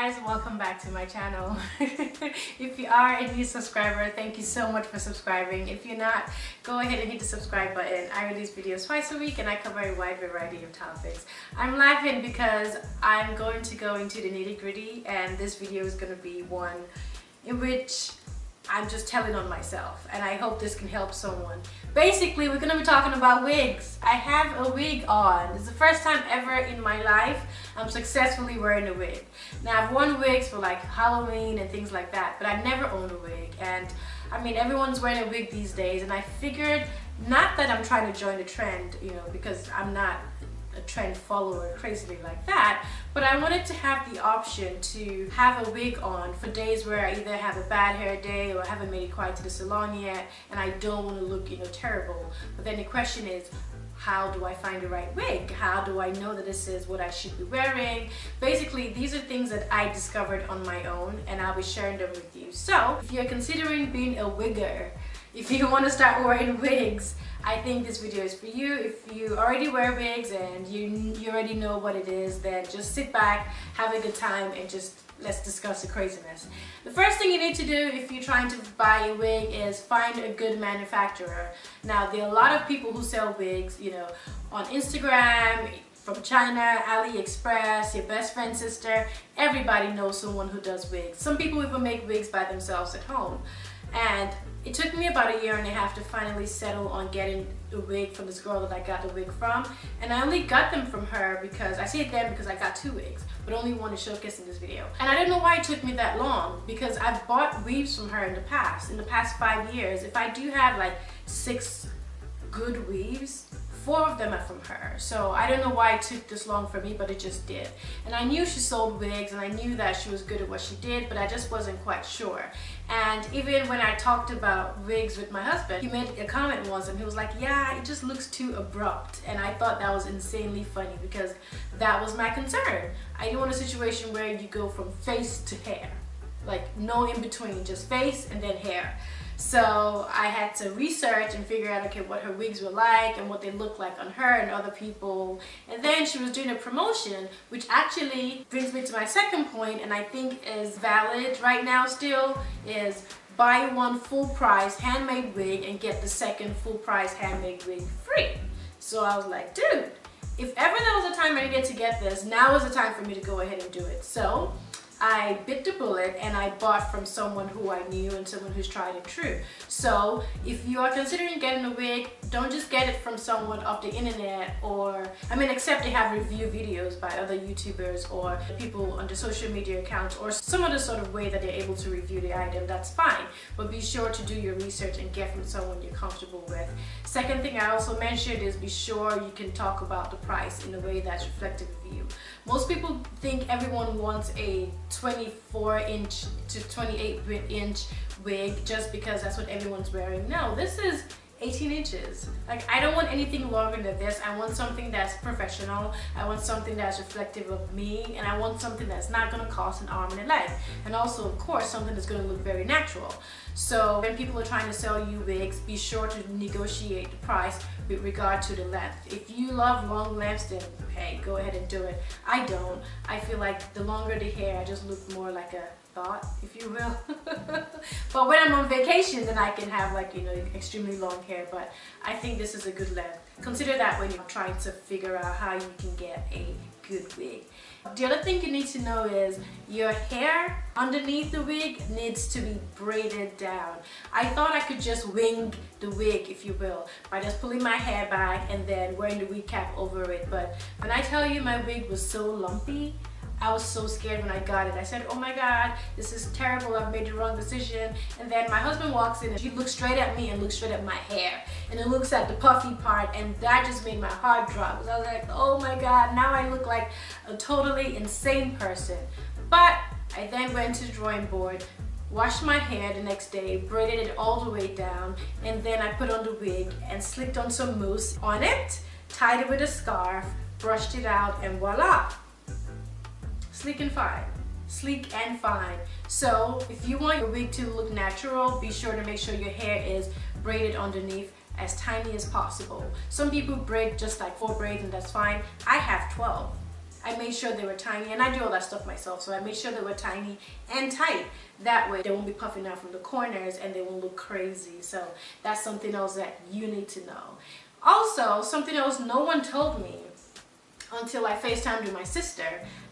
guys, welcome back to my channel. If you are a new subscriber, thank you so much for subscribing. If you're not, go ahead and hit the subscribe button. I release videos twice a week and I cover a wide variety of topics. I'm laughing because I'm going to go into the nitty-gritty, and this video is going to be one in which I'm just telling on myself, and I hope this can help someone. Basically, we're going to be talking about wigs. I have a wig on. It's the first time ever in my life I'm successfully wearing a wig. Now, I've worn wigs for like Halloween and things like that, but I've never owned a wig. And I mean, everyone's wearing a wig these days, and I figured, not that I'm trying to join the trend, you know, because I'm not a trend follower crazily like that, but I wanted to have the option to have a wig on for days where I either have a bad hair day or I haven't made it quite to the salon yet and I don't want to look, you know, terrible. But then the question is, how do I find the right wig? How do I know that this is what I should be wearing? Basically, these are things that I discovered on my own, and I'll be sharing them with you. So if you're considering being a wigger, if you want to start wearing wigs, I think this video is for you. If you already wear wigs and you already know what it is, then just sit back, have a good time, and just let's discuss the craziness. The first thing you need to do if you're trying to buy a wig is find a good manufacturer. Now, there are a lot of people who sell wigs, you know, on Instagram, from China, AliExpress, your best friend's sister. Everybody knows someone who does wigs. Some people even make wigs by themselves at home. And it took me about 1.5 years to finally settle on getting a wig from this girl that I got the wig from. And I only got them from her because, I say them because I got 2 wigs, but only one is showcased in this video. And I don't know why it took me that long, because I've bought weaves from her in the past 5 years. If I do have like 6 good weaves, 4 of them are from her. So I don't know why it took this long for me, but it just did. And I knew she sold wigs, and I knew that she was good at what she did, but I just wasn't quite sure. And even when I talked about wigs with my husband, he made a comment once and he was like, yeah, it just looks too abrupt. And I thought that was insanely funny, because that was my concern. I didn't want a situation where you go from face to hair, like no in between, just face and then hair. So I had to research and figure out, okay, what her wigs were like and what they looked like on her and other people. And then she was doing a promotion, which actually brings me to my second point, and I think is valid right now still, is buy one full price handmade wig and get the second full price handmade wig free. So I was like, dude, if ever there was a time I needed to get this, now is the time for me to go ahead and do it. So I bit the bullet and I bought from someone who I knew and someone who's tried and true. So if you are considering getting a wig, don't just get it from someone off the internet, or, I mean, except they have review videos by other YouTubers or people on the social media accounts or some other sort of way that they're able to review the item, that's fine. But be sure to do your research and get from someone you're comfortable with. Second thing I also mentioned is be sure you can talk about the price in a way that's reflective of you. Most people think everyone wants a 24-inch to 28-inch wig just because that's what everyone's wearing. No, this is 18 inches. Like, I don't want anything longer than this. I want something that's professional. I want something that's reflective of me, and I want something that's not going to cost an arm and a leg. And also, of course, something that's going to look very natural. So when people are trying to sell you wigs, be sure to negotiate the price with regard to the length. If you love long lengths, then hey, go ahead and do it. I don't. I feel like the longer the hair, I just look more like a thought, if you will. But when I'm on vacation, then I can have, like, you know, extremely long hair. But I think this is a good length. Consider that when you're trying to figure out how you can get a good wig. The other thing you need to know is your hair underneath the wig needs to be braided down. I thought I could just wing the wig, if you will, by just pulling my hair back and then wearing the wig cap over it. But when I tell you my wig was so lumpy, I was so scared when I got it. I said, oh my God, this is terrible. I've made the wrong decision. And then my husband walks in and he looks straight at me and looks straight at my hair. And it looks at the puffy part, and that just made my heart drop. So I was like, oh my God, now I look like a totally insane person. But I then went to the drawing board, washed my hair the next day, braided it all the way down, and then I put on the wig and slicked on some mousse on it, tied it with a scarf, brushed it out, and voila. Sleek and fine. Sleek and fine. So if you want your wig to look natural, be sure to make sure your hair is braided underneath as tiny as possible. Some people braid just like 4 braids and that's fine. I have 12. I made sure they were tiny, and I do all that stuff myself, so I made sure they were tiny and tight. That way they won't be puffing out from the corners and they won't look crazy. So that's something else that you need to know. Also, something else no one told me until I FaceTimed with my sister,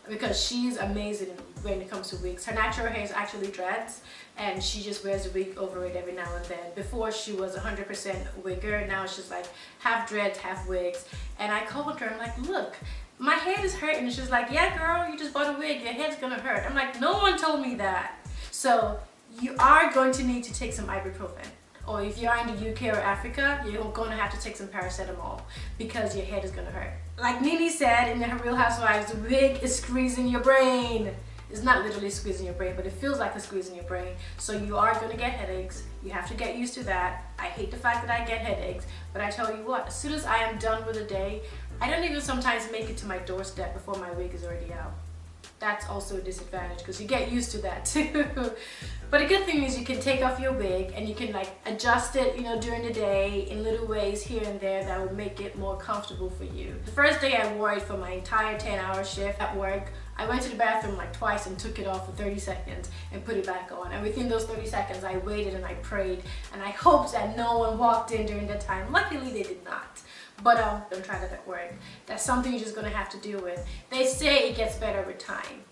because she's amazing when it comes to wigs. Her natural hair is actually dreads, and she just wears a wig over it every now and then. Before, she was 100% wigger. Now she's like half dreads, half wigs. And I called her, I'm like, look, my head is hurting. And she's like, yeah girl, you just bought a wig, your head's gonna hurt. I'm like, no one told me that. So you are going to need to take some ibuprofen. Or if you are in the UK or Africa, you're going to have to take some paracetamol because your head is going to hurt. Like Nene said in her Real Housewives, the wig is squeezing your brain. It's not literally squeezing your brain, but it feels like it's squeezing your brain. So you are going to get headaches. You have to get used to that. I hate the fact that I get headaches, but I tell you what, as soon as I am done with the day, I don't even sometimes make it to my doorstep before my wig is already out. That's also a disadvantage because you get used to that too. But a good thing is you can take off your wig and you can like adjust it, you know, during the day in little ways here and there that will make it more comfortable for you. The first day I wore it for my entire 10-hour shift at work, I went to the bathroom like twice and took it off for 30 seconds and put it back on. And within those 30 seconds, I waited and I prayed and I hoped that no one walked in during that time. Luckily, they did not. But don't try that at work. That's something you're just gonna have to deal with. They say it gets better with time.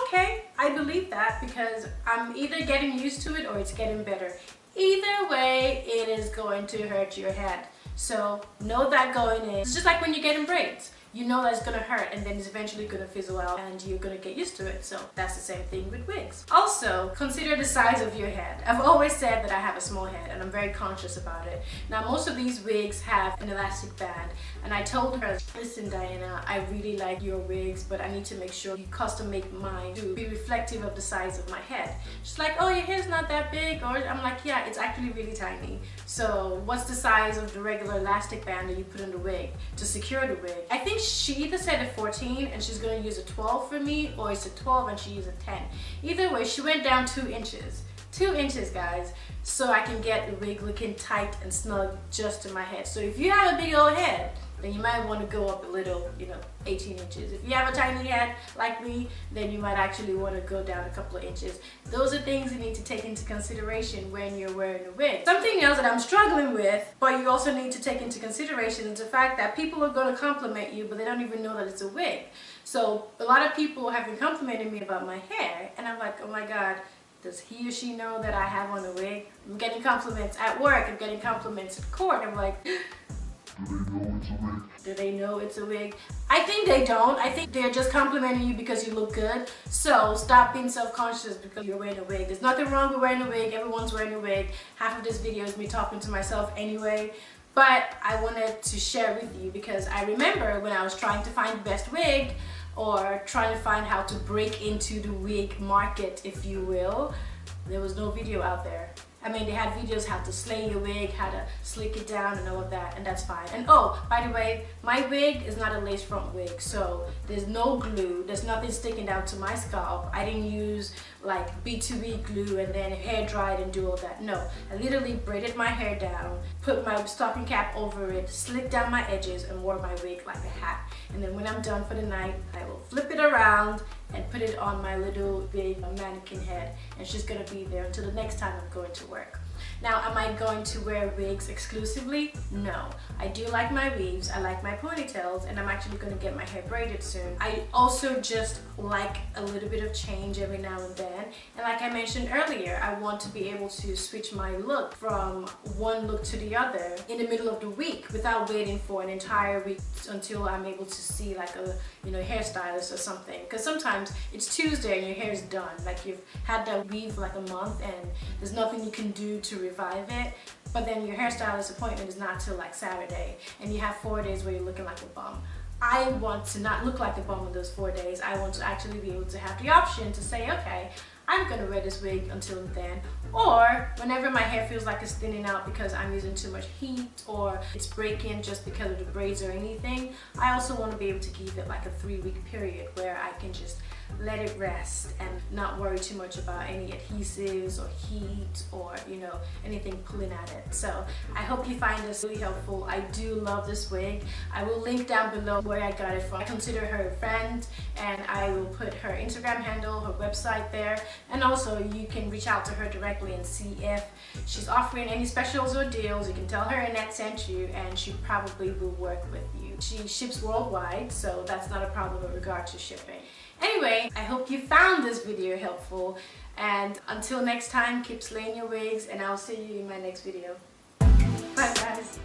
Okay, I believe that because I'm either getting used to it or it's getting better. Either way, it is going to hurt your head. So know that going in. It's just like when you're getting braids. You know that it's gonna hurt and then it's eventually gonna fizzle out and you're gonna get used to it. So that's the same thing with wigs. Also, consider the size of your head. I've always said that I have a small head and I'm very conscious about it. Now most of these wigs have an elastic band and I told her, listen Diana, I really like your wigs, but I need to make sure you custom make mine to be reflective of the size of my head. She's like, oh, your hair's not that big. Or I'm like, yeah, it's actually really tiny. So what's the size of the regular elastic band that you put in the wig to secure the wig? I think she either said a 14 and she's going to use a 12 for me, or it's a 12 and she used a 10. Either way, she went down 2 inches. 2 inches, guys, so I can get the wig looking tight and snug just to my head. So if you have a big old head, then you might want to go up a little, 18 inches. If you have a tiny head like me, then you might actually want to go down a couple of inches. Those are things you need to take into consideration when you're wearing a wig. Something else that I'm struggling with, but you also need to take into consideration, is the fact that people are going to compliment you, but they don't even know that it's a wig. So a lot of people have been complimenting me about my hair, and I'm like, oh my God, does he or she know that I have on a wig? I'm getting compliments at work, I'm getting compliments at court. I'm like, do they know it's a wig? I think they don't. I think they're just complimenting you because you look good. So stop being self-conscious because you're wearing a wig. There's nothing wrong with wearing a wig. Everyone's wearing a wig. Half of this video is me talking to myself anyway. But I wanted to share with you because I remember when I was trying to find the best wig, or trying to find how to break into the wig market, if you will, there was no video out there. I mean, they had videos how to slay your wig, how to slick it down and all of that, and that's fine. And oh, by the way, my wig is not a lace front wig, so there's no glue, there's nothing sticking down to my scalp. I didn't use like B2B glue and then hair dried and do all that. No, I literally braided my hair down, put my stocking cap over it, slicked down my edges, and wore my wig like a hat. And then when I'm done for the night, I will flip it around and put it on my little big mannequin head, and she's gonna be there until the next time I'm going to work. Now, am I going to wear wigs exclusively? No. I do like my weaves, I like my ponytails, and I'm actually going to get my hair braided soon. I also just like a little bit of change every now and then. And like I mentioned earlier, I want to be able to switch my look from one look to the other in the middle of the week without waiting for an entire week until I'm able to see like a hairstylist or something. Because sometimes it's Tuesday and your hair is done. Like you've had that weave for like a month and there's nothing you can do to revive it, but then your hairstylist appointment is not till like Saturday and you have 4 days where you're looking like a bum. I want to not look like a bum in those 4 days. I want to actually be able to have the option to say, okay, I'm gonna wear this wig until then, or whenever my hair feels like it's thinning out because I'm using too much heat or it's breaking just because of the braids or anything. I also want to be able to give it like a 3-week period where I can just let it rest and not worry too much about any adhesives or heat or, you know, anything pulling at it. So I hope you find this really helpful. I do love this wig. I will link down below where I got it from. I consider her a friend, and I will put her Instagram handle, her website there, and also you can reach out to her directly and see if she's offering any specials or deals. You can tell her Annette sent you, and she probably will work with you. She ships worldwide, so that's not a problem with regard to shipping. Anyway, I hope you found this video helpful, and until next time, keep slaying your wigs, and I'll see you in my next video. Bye guys.